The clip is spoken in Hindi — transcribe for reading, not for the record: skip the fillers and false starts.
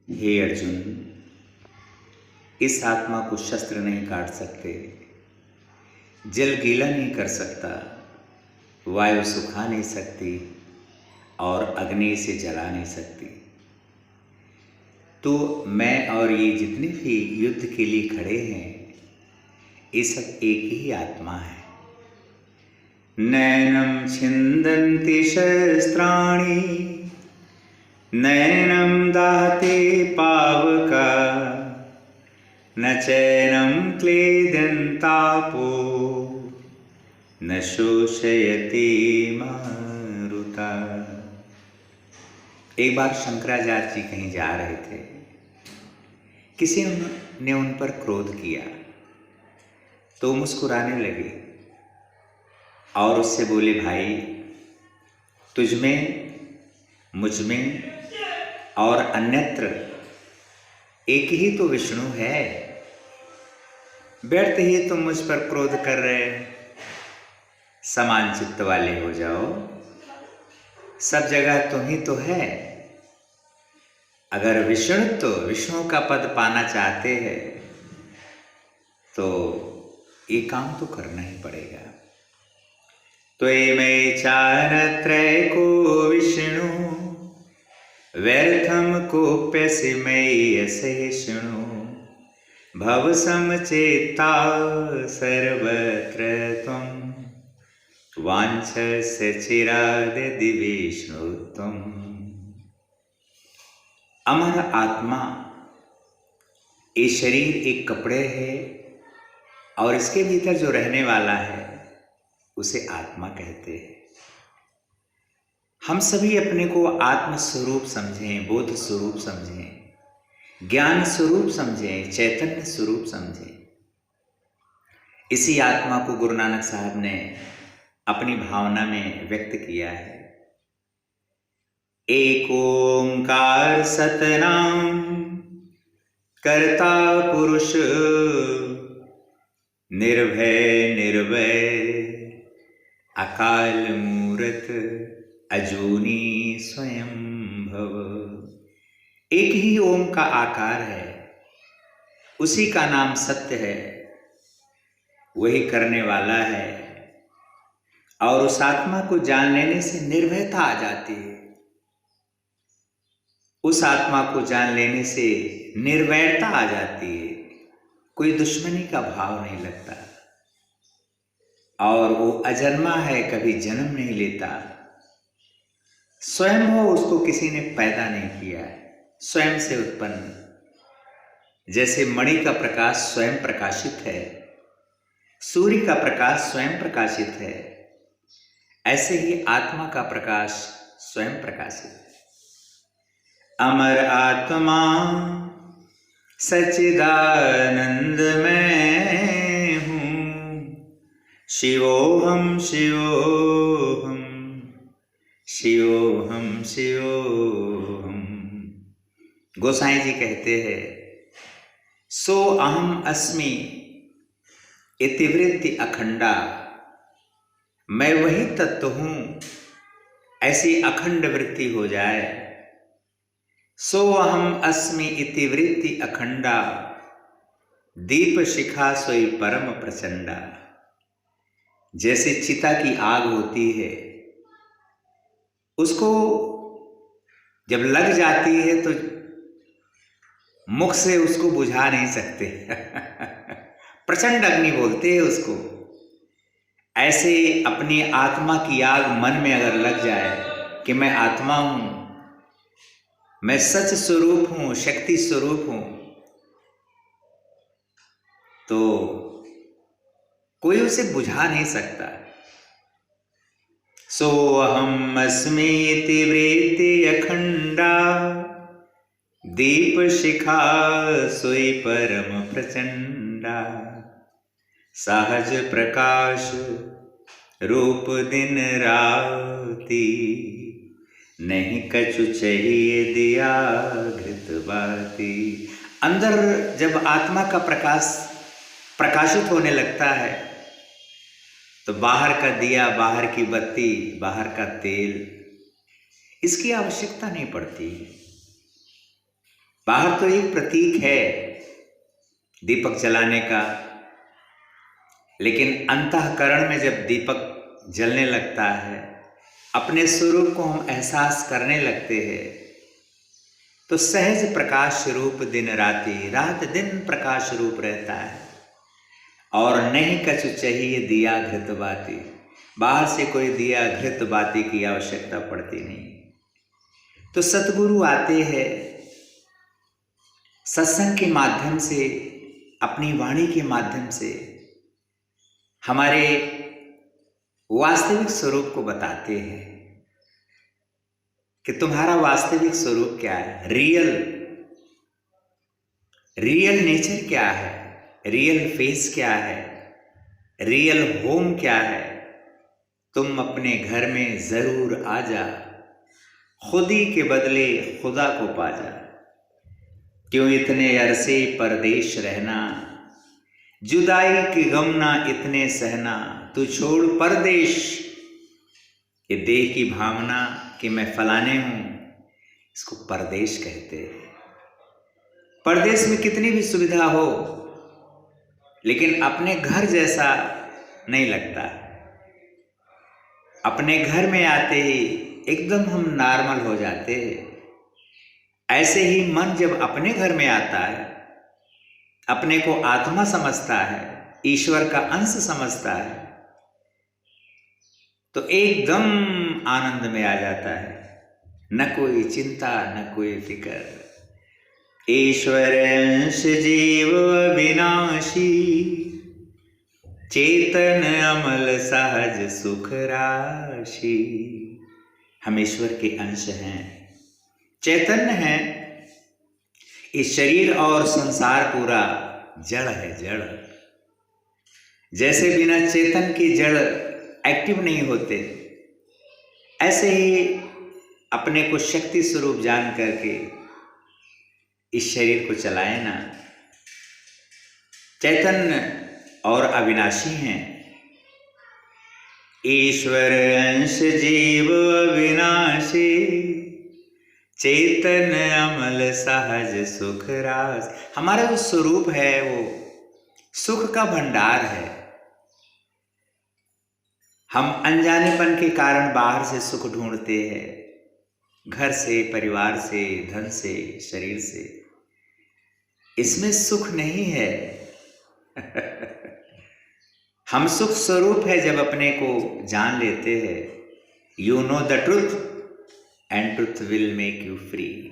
हे अर्जुन, इस आत्मा को शस्त्र नहीं काट सकते, जल गीला नहीं कर सकता, वायु सुखा नहीं सकती और अग्नि से जला नहीं सकती। तो मैं और ये जितने भी युद्ध के लिए खड़े हैं, ये सब एक ही आत्मा है। नैनं छिन्दन्ति शस्त्राणि नैनं दाहते पावका न चैनं क्लेदन्तापो न शोषयति मारुता। एक बार शंकराचार्य जी कहीं जा रहे थे, किसी ने उन पर क्रोध किया तो मुस्कुराने लगे और उससे बोले, भाई तुझ में, मुझ में और अन्यत्र एक ही तो विष्णु है। व्यर्थ ही तुम मुझ पर क्रोध कर रहे हैं। समान चित्त वाले हो जाओ, सब जगह तुम ही तो है। अगर विष्णु का पद पाना चाहते हैं तो ये काम तो करना ही पड़ेगा। त्वमेव चानत्रैको विष्णु व्यर्थम कोप्यसि मयि असहिष्णु भव समचेता सर्वत्र त्वं वाञ्छस्य चिरादि विष्णु त्वम्। अमर आत्मा, ये शरीर एक कपड़े है और इसके भीतर जो रहने वाला है उसे आत्मा कहते हैं। हम सभी अपने को आत्म स्वरूप समझें, बोध स्वरूप समझें, ज्ञान स्वरूप समझें, चैतन्य स्वरूप समझें। इसी आत्मा को गुरु नानक साहब ने अपनी भावना में व्यक्त किया है। एक ओंकार सतनाम कर्ता पुरुष निर्भय निर्वय अकाल मूरत अजूनी स्वयं भव। एक ही ओम का आकार है, उसी का नाम सत्य है, वही करने वाला है और उस आत्मा को जान लेने से निर्भयता आ जाती है। उस आत्मा को जान लेने से निर्वैरता आ जाती है, कोई दुश्मनी का भाव नहीं लगता और वो अजन्मा है, कभी जन्म नहीं लेता। स्वयं हो, उसको किसी ने पैदा नहीं किया है, स्वयं से उत्पन्न। जैसे मणि का प्रकाश स्वयं प्रकाशित है, सूर्य का प्रकाश स्वयं प्रकाशित है, ऐसे ही आत्मा का प्रकाश स्वयं प्रकाशित है। अमर आत्मा सच्चिदानंद मैं हूँ, शिवोहम शिवोहम शिवोहम शिवोहम। गोसाई जी कहते हैं, सो अहम अस्मि इतिवृत्ति अखंडा। मैं वही तत्व हूँ, ऐसी अखंड वृत्ति हो जाए। सो अहम अस्मि इति वृत्ति अखंडा, दीप शिखा सोई परम प्रचंडा। जैसे चिता की आग होती है, उसको जब लग जाती है तो मुख से उसको बुझा नहीं सकते प्रचंड अग्नि बोलते हैं उसको। ऐसे अपनी आत्मा की आग मन में अगर लग जाए कि मैं आत्मा हूं, मैं सच स्वरूप हूं, शक्ति स्वरूप हूं, तो कोई उसे बुझा नहीं सकता। सो अहम अस्मि इति वृत्ति अखंडा, दीप शिखा सोई परम प्रचंडा। सहज प्रकाश रूप दिन राती, नहीं कछु चाहिए दिया घृत बाती। अंदर जब आत्मा का प्रकाश प्रकाशित होने लगता है तो बाहर का दिया, बाहर की बत्ती, बाहर का तेल, इसकी आवश्यकता नहीं पड़ती। बाहर तो एक प्रतीक है दीपक जलाने का, लेकिन अंतःकरण में जब दीपक जलने लगता है, अपने स्वरूप को हम एहसास करने लगते हैं, तो सहज प्रकाश रूप दिन राति, रात दिन प्रकाश रूप रहता है। और नहीं कछु चाहिए दिया घृत बाती, बाहर से कोई दिया घृत बाती की आवश्यकता पड़ती नहीं। तो सतगुरु आते हैं सत्संग के माध्यम से, अपनी वाणी के माध्यम से हमारे वास्तविक स्वरूप को बताते हैं कि तुम्हारा वास्तविक स्वरूप क्या है, रियल नेचर क्या है, रियल फेस क्या है, रियल होम क्या है। तुम अपने घर में जरूर आ जा, खुदी के बदले खुदा को पा जा। क्यों इतने अरसे परदेश रहना, जुदाई की गम ना इतने सहना। तू छोड़ परदेश, ये देह की भावना कि मैं फलाने हूं, इसको परदेश कहते हैं। परदेश में कितनी भी सुविधा हो, लेकिन अपने घर जैसा नहीं लगता। अपने घर में आते ही एकदम हम नॉर्मल हो जाते हैं। ऐसे ही मन जब अपने घर में आता है, अपने को आत्मा समझता है, ईश्वर का अंश समझता है, तो एकदम आनंद में आ जाता है। न कोई चिंता, न कोई फिक्र। ईश्वर अंश जीव अविनाशी, चेतन अमल सहज सुख राशि। हम ईश्वर के अंश हैं, चैतन्य हैं। इस शरीर और संसार पूरा जड़ है, जड़। जैसे बिना चेतन की जड़ एक्टिव नहीं होते, ऐसे ही अपने को शक्ति स्वरूप जान करके इस शरीर को चलाए ना। चैतन्य और अविनाशी हैं। ईश्वर अंश जीव अविनाशी, चेतन अमल सहज सुख रास। हमारा जो स्वरूप है वो सुख का भंडार है। हम अनजानेपन के कारण बाहर से सुख ढूंढते हैं, घर से, परिवार से, धन से, शरीर से। इसमें सुख नहीं है। हम सुख स्वरूप है जब अपने को जान लेते हैं। You know the truth and truth will make you free.